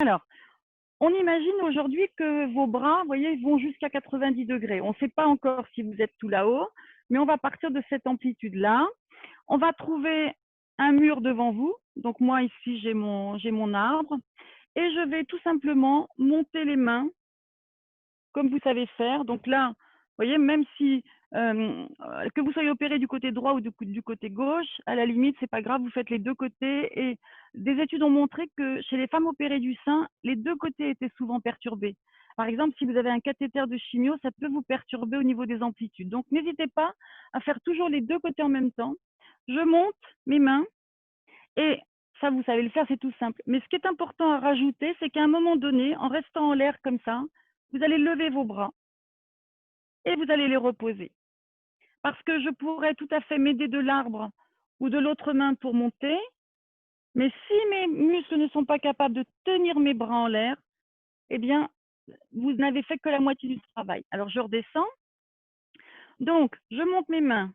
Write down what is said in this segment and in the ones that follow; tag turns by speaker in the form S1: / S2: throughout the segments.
S1: Alors, on imagine aujourd'hui que vos bras, vous voyez, vont jusqu'à 90 degrés. On ne sait pas encore si vous êtes tout là-haut, mais on va partir de cette amplitude-là. On va trouver un mur devant vous. Donc moi, ici, j'ai mon arbre. Et je vais tout simplement monter les mains comme vous savez faire. Donc là, vous voyez, même si que vous soyez opéré du côté droit ou du côté gauche, à la limite, c'est pas grave, vous faites les deux côtés. Et des études ont montré que chez les femmes opérées du sein, les deux côtés étaient souvent perturbés. Par exemple, si vous avez un cathéter de chimio, ça peut vous perturber au niveau des amplitudes. Donc, n'hésitez pas à faire toujours les deux côtés en même temps. Je monte mes mains et ça, vous savez le faire, c'est tout simple. Mais ce qui est important à rajouter, c'est qu'à un moment donné, en restant en l'air comme ça, vous allez lever vos bras et vous allez les reposer. Parce que je pourrais tout à fait m'aider de l'arbre ou de l'autre main pour monter, mais si mes muscles ne sont pas capables de tenir mes bras en l'air, eh bien, vous n'avez fait que la moitié du travail. Alors, je redescends. Donc, je monte mes mains,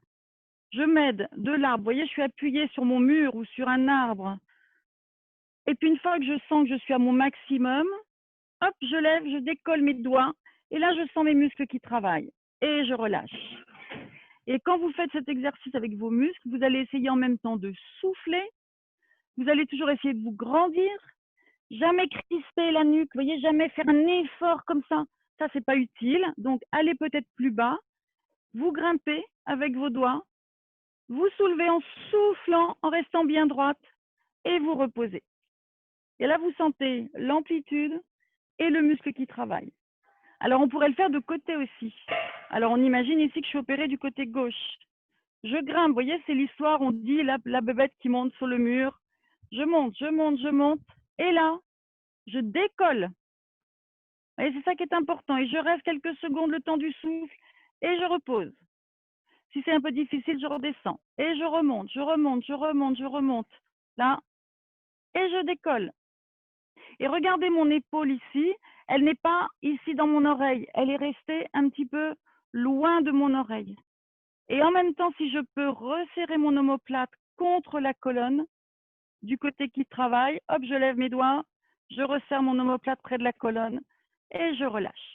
S1: je m'aide de l'arbre. Vous voyez, je suis appuyée sur mon mur ou sur un arbre. Et puis, une fois que je sens que je suis à mon maximum, hop, je lève, je décolle mes doigts. Et là, je sens mes muscles qui travaillent. Et je relâche. Et quand vous faites cet exercice avec vos muscles, vous allez essayer en même temps de souffler. Vous allez toujours essayer de vous grandir. Jamais crisper la nuque. Vous voyez, jamais faire un effort comme ça. Ça, c'est pas utile. Donc, allez peut-être plus bas. Vous grimpez avec vos doigts. Vous soulevez en soufflant, en restant bien droite. Et vous reposez. Et là, vous sentez l'amplitude et le muscle qui travaille. Alors, on pourrait le faire de côté aussi. Alors, on imagine ici que je suis opérée du côté gauche. Je grimpe, vous voyez, c'est l'histoire, on dit la bébête qui monte sur le mur. Je monte, je monte, je monte. Et là, je décolle. Et c'est ça qui est important. Et je reste quelques secondes le temps du souffle et je repose. Si c'est un peu difficile, je redescends. Et je remonte, je remonte, je remonte, je remonte. Là, et je décolle. Et regardez mon épaule ici, elle n'est pas ici dans mon oreille, elle est restée un petit peu loin de mon oreille. Et en même temps, si je peux resserrer mon omoplate contre la colonne, du côté qui travaille, hop, je lève mes doigts, je resserre mon omoplate près de la colonne et je relâche.